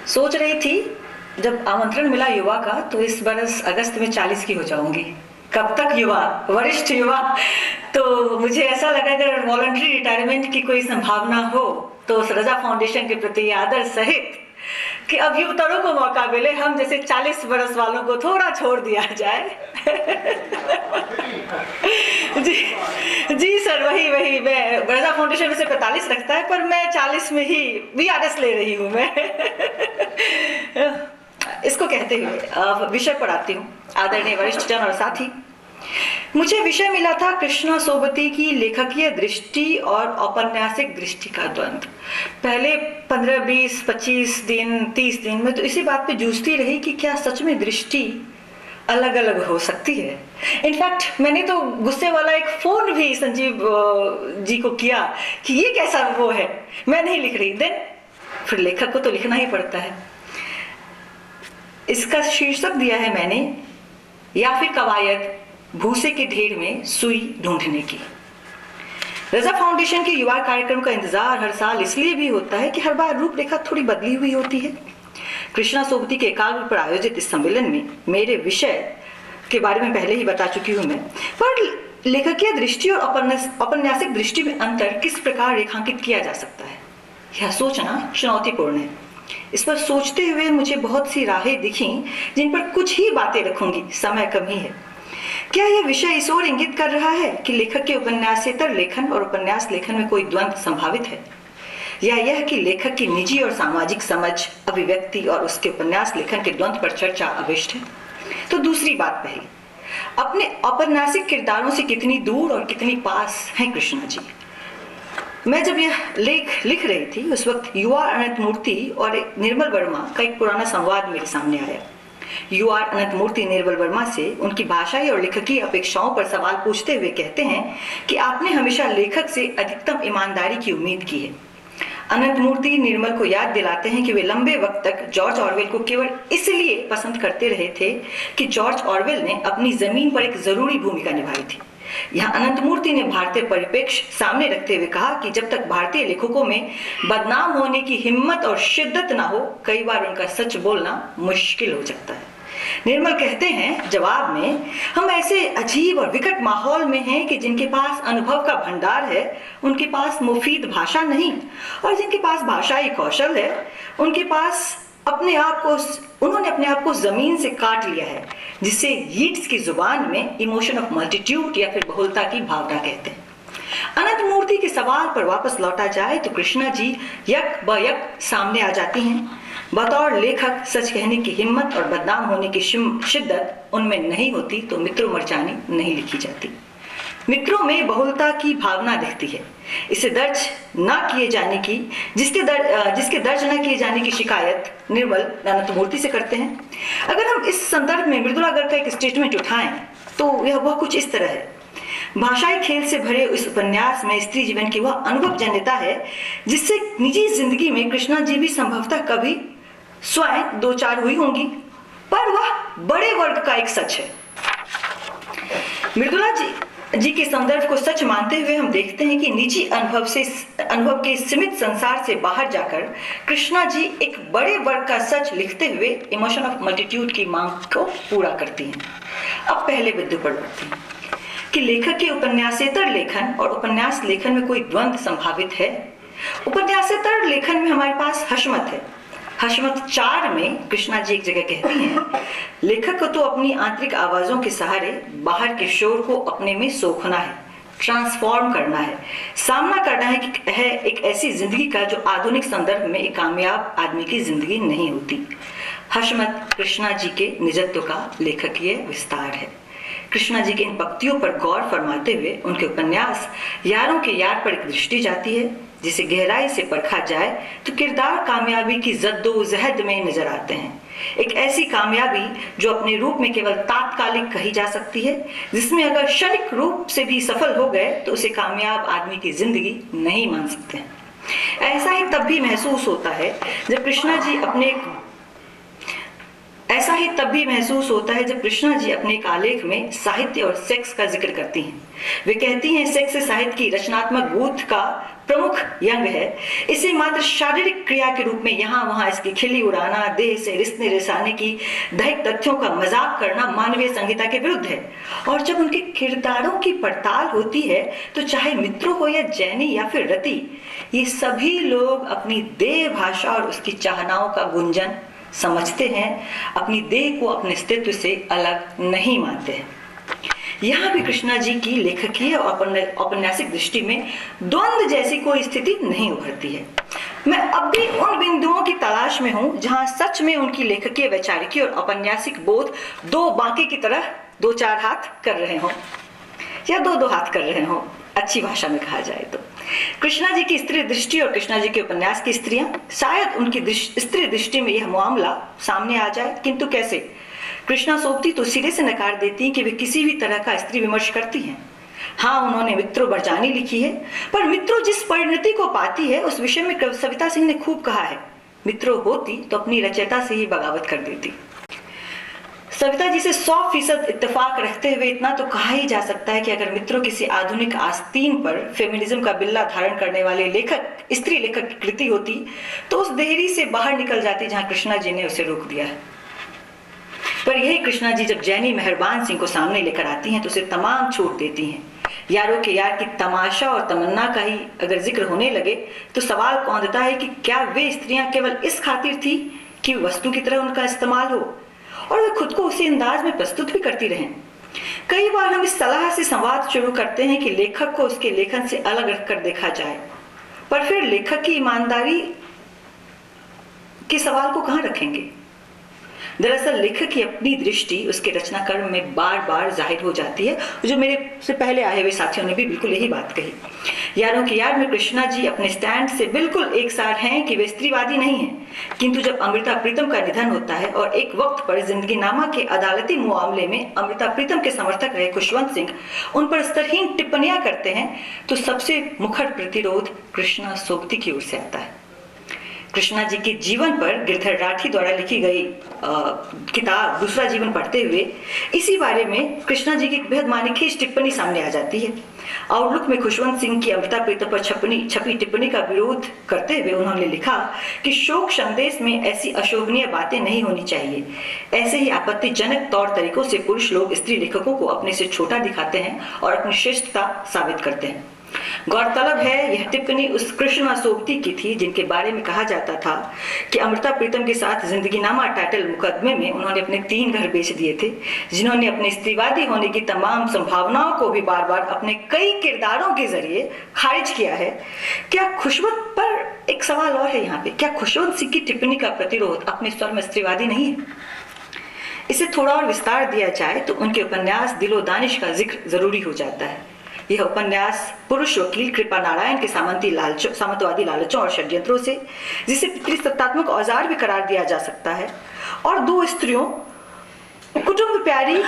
सोच रही थी जब आमंत्रण मिला युवा का तो इस बरस अगस्त में 40 की हो जाऊंगी। कब तक युवा, वरिष्ठ युवा। तो मुझे ऐसा लगा अगर वॉलंटरी रिटायरमेंट की कोई संभावना हो तो रजा फाउंडेशन के प्रति आदर सहित कि अब युवतरों को मौका मिले, हम जैसे 40 बरस वालों को थोड़ा छोड़ दिया जाए। जी सर, वही मैं रजा फाउंडेशन में से 45 रखता है, पर मैं 40 में ही VRS ले रही हूँ मैं। इसको कहते हुए विषय पढ़ाती हूँ। आदरणीय वरिष्ठ जन और साथी, मुझे विषय मिला था कृष्णा सोबती की लेखकीय दृष्टि और औपन्यासिक दृष्टि का द्वंद्व। पहले 15, 20, 25 दिन, 30 दिन में तो इसी बात पे जूझती रही कि क्या सच में दृष्टि अलग अलग हो सकती है। इनफैक्ट मैंने तो गुस्से वाला एक फोन भी संजीव जी को किया कि ये कैसा वो है, मैं नहीं लिख रही। देन फिर लेखक को तो लिखना ही पड़ता है। इसका शीर्षक दिया है मैंने, या फिर कवायद भूसे के ढेर में सुई ढूंढने की। रजा फाउंडेशन के युवा कार्यक्रम का इंतजार हर साल इसलिए भी होता है कि हर बार रूपरेखा थोड़ी बदली हुई होती है। कृष्णा सोबती के एकाग्र पर आयोजित इस सम्मेलन में मेरे विषय के बारे में पहले ही बता चुकी हूं मैं, पर लेखकीय दृष्टि और औपन्यासिक दृष्टि में अंतर किस प्रकार रेखांकित किया जा सकता है, यह सोचना चुनौतीपूर्ण है। इस पर सोचते हुए मुझे बहुत सी राहें दिखी जिन पर कुछ ही बातें रखूंगी, समय कम ही है। क्या यह विषय इस ओर इंगित कर रहा है कि लेखक के उपन्यासेतर लेखन और उपन्यास लेखन में कोई द्वंद्व संभावित है, या यह कि लेखक की निजी और सामाजिक समझ, अभिव्यक्ति और उसके उपन्यास लेखन के द्वंद्व पर चर्चा अविष्ट है? तो दूसरी बात पहली, अपने औपन्यासिक किरदारों से कितनी दूर और कितनी पास हैं कृष्णा जी। मैं जब यह लेख लिख रही थी उस वक्त युवा अनंत मूर्ति और निर्मल वर्मा का एक पुराना संवाद मेरे सामने आया। युवा अनंत मूर्ति निर्मल वर्मा से उनकी भाषाई और लेखकीय अपेक्षाओं पर सवाल पूछते हुए कहते हैं कि आपने हमेशा लेखक से अधिकतम ईमानदारी की उम्मीद की है। अनंत मूर्ति निर्मल को याद दिलाते हैं कि वे लंबे वक्त तक जॉर्ज ऑरवेल को केवल इसलिए पसंद करते रहे थे कि जॉर्ज ऑरवेल ने अपनी जमीन पर एक जरूरी भूमिका निभाई थी। यहाँ अनंत मूर्ति ने भारतीय परिप्रेक्ष्य सामने रखते हुए कहा कि जब तक भारतीय लेखकों में बदनाम होने की हिम्मत और शिद्दत ना हो, कई बार उनका सच बोलना मुश्किल हो सकता है। निर्मल कहते हैं जवाब में, हम ऐसे अजीब और विकट माहौल में हैं कि जिनके पास अनुभव का भंडार है उनके पास मुफीद भाषा नहीं, और जिनके पास भाषाई कौशल है उनके पास उन्होंने अपने आप को जमीन से काट लिया है, जिसे यीट्स की जुबान में इमोशन ऑफ मल्टीट्यूड या फिर बहुलता की भावना कहते हैं। अनंत मूर्ति के सवाल पर वापस लौटा जाए तो कृष्णा जी यक ब यक सामने आ जाती हैं। बतौर लेखक सच कहने की हिम्मत और बदनाम होने की शिद्दत उनमें नहीं होती तो मित्रों मरजानी नहीं लिखी जाती। मित्रों में बहुलता की भावना दिखती है। इसे दर्ज न किए जाने की जिसके दर्ज न किए जाने की शिकायत निर्मल अनंत मूर्ति से करते हैं। अगर हम इस संदर्भ में मृदुला गर्ग का एक स्टेटमेंट उठाएं तो यह वह कुछ इस तरह है। भाषाई खेल से भरे इस उपन्यास में स्त्री जीवन की वह अनुभव जन्यता है जिससे निजी जिंदगी में कृष्णा जी भी संभवतः कभी स्वयं दो चार हुई होंगी, पर वह बड़े वर्ग का एक सच है। मृदुला जी के संदर्भ को सच मानते हुए हम देखते हैं कि निजी अनुभव के सीमित संसार से बाहर जाकर कृष्णा जी एक बड़े वर्ग का सच लिखते हुए इमोशन ऑफ मल्टीट्यूड की मांग को पूरा करती हैं। अब पहले बिंदु पर बढ़ती हैं कि लेखक के उपन्यासेतर लेखन और उपन्यास लेखन में कोई द्वंद्व संभावित है। उपन्यासेतर लेखन में हमारे पास हशमत है। हशमत 4 में कृष्णा जी एक जगह कहती हैं, लेखक को तो अपनी आंतरिक आवाजों के सहारे बाहर के शोर को अपने में सोखना है, ट्रांसफॉर्म करना है, सामना करना है एक ऐसी जिंदगी का जो आधुनिक संदर्भ में एक कामयाब आदमी की जिंदगी नहीं होती। हशमत कृष्णा जी के निजत्व का लेखकीय विस्तार है। कृष्णा जी के इन पंक्तियों पर गौर फरमाते हुए उनके उपन्यास यारों के यार पर एक दृष्टि जाती है जिसे गहराई से परखा जाए तो किरदार कामयाबी की जद्दोजहद में नजर आते हैं। एक ऐसी कामयाबी जो अपने रूप में केवल तात्कालिक कही जा सकती है, जिसमें अगर क्षणिक रूप से भी सफल हो गए तो उसे कामयाब आदमी की जिंदगी नहीं मान सकते हैं। ऐसा ही तब भी महसूस होता है जब कृष्णा जी अपने ऐसा ही तब भी महसूस होता है जब कृष्णा जी अपने एक आलेख में साहित्य और सेक्स का जिक्र करती हैं। वे कहती हैं सेक्स साहित्य की रचनात्मक बोध का प्रमुख यंग है। इसे मात्र शारीरिक क्रिया के रूप में यहाँ वहाँ इसकी खिल्ली उड़ाना, देह से रिसने रिसाने की दैहिक तथ्यों का मजाक करना मानवीय संहिता के विरुद्ध है। और जब उनके किरदारों की पड़ताल होती है तो चाहे मित्रों हो या जैनी या फिर रति, ये सभी लोग अपनी देह भाषा और उसकी चाहनाओं का गुंजन समझते हैं, अपनी देह को अपने अस्तित्व से अलग नहीं मानते हैं। यहाँ भी कृष्णा जी की लेखकीय और औपन्यासिक दृष्टि में द्वंद्व जैसी कोई स्थिति नहीं उभरती है। मैं अब भी उन बिंदुओं की तलाश में हूँ जहाँ सच में उनकी लेखकीय, वैचारिकी और औपन्यासिक बोध दो बाकी की तरह दो चार हाथ कर रहे हों या दो दो हाथ कर रहे हों, अच्छी भाषा में कहा जाए तो। कृष्णा जी की स्त्री दृष्टि और कृष्णा जी के उपन्यास की स्त्रियां, शायद उनकी स्त्री दृष्टि में यह मामला सामने आ जाए, किंतु कैसे? कृष्णा सोबती तो सिरे से नकार देती हैं कि वे किसी भी तरह का स्त्री विमर्श करती हैं। हाँ, उन्होंने मित्रों बरजानी लिखी है, पर मित्रों जिस परिणति को पाती है उस विषय में सविता सिंह ने खूब कहा है, मित्रों होती तो अपनी रचयिता से ही बगावत कर देती। सविता जी से 100% इत्तेफाक रखते हुए इतना तो कहा ही जा सकता है कि अगर मित्रों किसी आधुनिक आस्तीन पर फेमिनिज्म का बिल्ला धारण करने वाले लेखक, स्त्री लेखक की कृति होती तो उस देहरी से बाहर निकल जाती जहां कृष्णा जी ने उसे रोक दिया है। पर यही कृष्णा जी जब जैनी मेहरबान सिंह को सामने लेकर आती हैं तो उसे तमाम छूट देती हैं। यारों के यार की तमाशा और तमन्ना का ही अगर जिक्र होने लगे तो सवाल कौंधता है कि क्या वे स्त्रियां केवल इस खातिर थी कि वस्तु की तरह उनका इस्तेमाल हो और वे खुद को उसी अंदाज में प्रस्तुत भी करती रहें। कई बार हम इस सलाह से संवाद शुरू करते हैं कि लेखक को उसके लेखन से अलग रखकर देखा जाए, पर फिर लेखक की ईमानदारी के सवाल को कहां रखेंगे? दरअसल लेखक की अपनी दृष्टि उसके रचना कर्म में बार बार जाहिर हो जाती है, जो मेरे से पहले आए हुए साथियों ने भी बिल्कुल यही बात कही। यारों की याद में कृष्णा जी अपने स्टैंड से बिल्कुल एक साथ हैं कि वे स्त्रीवादी नहीं हैं, किंतु जब अमृता प्रीतम का निधन होता है और एक वक्त पर जिंदगीनामा के अदालती मामले में अमृता प्रीतम के समर्थक रहे खुशवंत सिंह उन पर स्तरहीन टिप्पणियां करते हैं तो सबसे मुखर प्रतिरोध कृष्णा सोबती की ओर से आता है। कृष्णा जी के जीवन पर गिरधर राठी द्वारा लिखी गई किताब दूसरा जीवन पढ़ते हुए इसी बारे में कृष्णा जी की बेहद मानीखेज टिप्पणी सामने आ जाती है। आउटलुक में खुशवंत सिंह की अमृता प्रीतम पर छपी टिप्पणी का विरोध करते हुए उन्होंने लिखा कि शोक संदेश में ऐसी अशोभनीय बातें नहीं होनी चाहिए। ऐसे ही आपत्तिजनक तौर तरीकों से पुरुष लोग स्त्री लेखकों को अपने से छोटा दिखाते हैं और अपनी श्रेष्ठता साबित करते हैं। गौरतलब है यह टिप्पणी उस कृष्णा सोबती की थी जिनके बारे में कहा जाता था कि अमृता प्रीतम के साथ जिंदगीनामा टाइटल मुकदमे में उन्होंने अपने 3 घर बेच दिए थे, जिन्होंने अपने स्त्रीवादी होने की तमाम संभावनाओं को भी बार बार अपने कई किरदारों के जरिए खारिज किया है। क्या खुशवंत पर एक सवाल और है यहाँ पे, क्या खुशवंत सिंह की टिप्पणी का प्रतिरोध अपने स्वर में स्त्रीवादी नहीं है? इसे थोड़ा और विस्तार दिया जाए तो उनके उपन्यास दिलो दानिश का जिक्र जरूरी हो जाता है। यह उपन्यास पुरुष वकील कृपा नारायण के सामंतवादी लालचों और षड्यंत्रों से, जिसे पितृसत्तात्मक औजार भी करार दिया जा सकता है, और 2 स्त्रियों कुटुंब प्यारी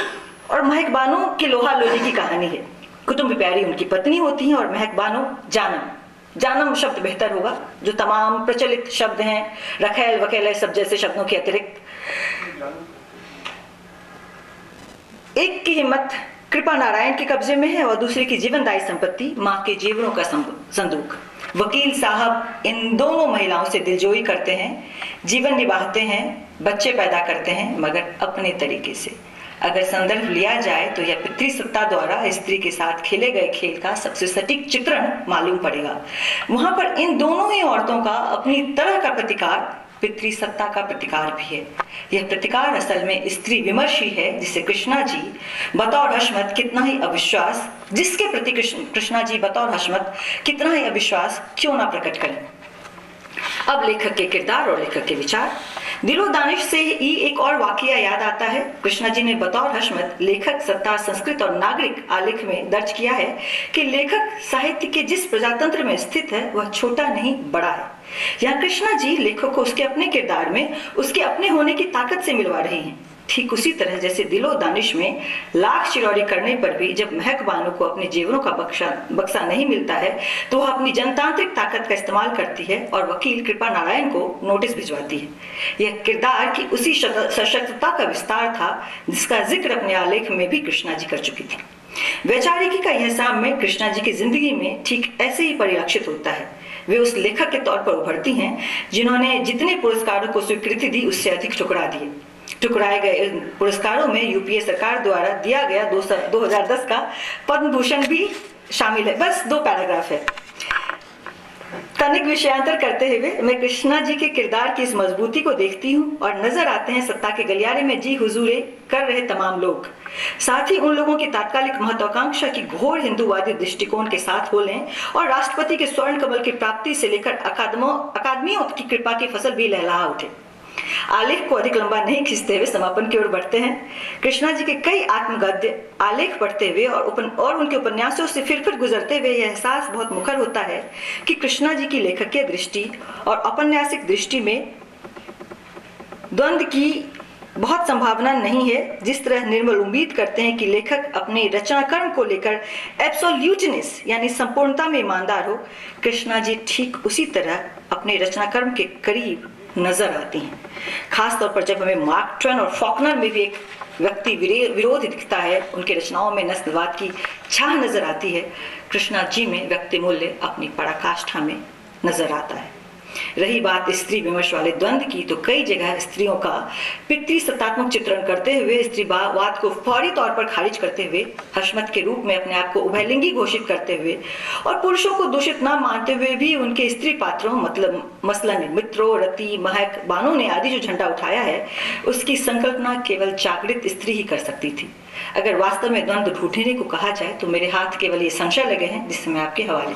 और महक बानो की लोहा लोहे की कहानी है। कुटुंब प्यारी उनकी पत्नी होती हैं और महक बानो जानम शब्द बेहतर होगा, जो तमाम प्रचलित शब्द हैं रखेल वकेल सब जैसे शब्दों के अतिरिक्त। एक की हिम्मत कृपा नारायण के कब्जे में है और दूसरे की जीवनदायी संपत्ति मां के जेवरों का संदूक। वकील साहब इन दोनों महिलाओं से दिलजोई करते हैं, जीवन निभाते हैं, बच्चे पैदा करते हैं, मगर अपने तरीके से। अगर संदर्भ लिया जाए तो यह पितृसत्ता द्वारा स्त्री के साथ खेले गए खेल का सबसे सटीक चित्रण मालूम पड़ेगा। वहां पर इन दोनों ही औरतों का अपनी तरह का प्रतिकार पितृसत्ता का प्रतिकार भी है। यह प्रतिकार असल में स्त्री विमर्श ही है, जिसे कृष्णा जी बतौर हशमत कितना ही अविश्वास जिसके प्रति कृष्णा जी बतौर हशमत कितना ही अविश्वास क्यों ना प्रकट करें। अब लेखक के किरदार और लेखक के विचार। दिलो दानिश से ही एक और वाकया याद आता है। कृष्णा जी ने बतौर हशमत लेखक, सत्ता, संस्कृत और नागरिक आलेख में दर्ज किया है कि लेखक साहित्य के जिस प्रजातंत्र में स्थित है वह छोटा नहीं बड़ा है। यहाँ कृष्णा जी लेखक को उसके अपने किरदार में उसके अपने होने की ताकत से मिलवा रही हैं। ठीक उसी तरह जैसे दिलो दानिश में लाख चिरौरी करने पर भी जब महक बानो को अपने जेवरों का बक्सा नहीं मिलता है तो वह अपनी जनतांत्रिक ताकत का इस्तेमाल करती है और वकील कृपा नारायण को नोटिस भिजवाती है। यह किरदार की उसी सशक्तता का विस्तार था जिसका जिक्र अपने आलेख में भी कृष्णा जी कर चुकी थी। वैचारिकी का यह साम्य कृष्णा जी की जिंदगी में ठीक ऐसे ही परिलक्षित होता है। वे उस लेखक के तौर पर उभरती हैं जिन्होंने जितने पुरस्कारों को स्वीकृति दी उससे अधिक ठुकरा दिए। ठुकराए गए पुरस्कारों में यूपीए सरकार द्वारा दिया गया 2010 का पद्म भूषण भी शामिल है। बस 2 पैराग्राफ है। तनिक विषयांतर करते हुए मैं कृष्णा जी के किरदार की इस मजबूती को देखती हूँ और नजर आते हैं सत्ता के गलियारे में जी हुजूरे कर रहे तमाम लोग, साथ ही उन लोगों की तात्कालिक महत्वाकांक्षा की घोर हिंदूवादी दृष्टिकोण के साथ हो लें और राष्ट्रपति के स्वर्ण कमल की प्राप्ति से लेकर अकादमियों की कृपा की फसल भी लहलहा उठे। आलेख को अधिक लंबा नहीं खींचते हुए समापन की ओर बढ़ते हैं। कृष्णा जी के कई आत्मगद्य आलेख पढ़ते हुए और उनके उपन्यासों से फिर गुजरते हुए यह एहसास बहुत मुखर होता है कि कृष्णा जी की लेखकीय दृष्टि और औपन्यासिक दृष्टि में द्वंद्व की बहुत संभावना नहीं है। जिस तरह निर्मल उम्मीद करते हैं कि लेखक अपने रचना कर्म को लेकर एब्सोल्यूटनेस यानी संपूर्णता में ईमानदार हो, कृष्णा जी ठीक उसी तरह अपने रचना कर्म के करीब नजर आती हैं। खास तौर पर जब हमें मार्क ट्वेन और फॉकनर में भी एक व्यक्ति विरोध दिखता है, उनके रचनाओं में नस्लवाद की छाह नजर आती है, कृष्णा जी में व्यक्ति मूल्य अपनी पराकाष्ठा में नजर आता है। रही बात स्त्री विमर्श वाले द्वंद्व की, तो कई जगह स्त्रियों का पितृसत्तात्मक चित्रण करते हुए, स्त्रीवाद को फौरी तौर पर खारिज करते हुए, हशमत के रूप में अपने आप को उभयलिंगी घोषित करते हुए और पुरुषों को दूषित न मानते हुए भी उनके स्त्री पात्रों मसलन मित्रों, रति, महक, बानो ने आदि जो झंडा उठाया है उसकी संकल्पना केवल जागृत स्त्री ही कर सकती थी। अगर वास्तव में द्वंद्व ढूंढने को कहा जाए तो मेरे हाथ केवल ये संशय लगे हैं जिससे मैं आपके हवाले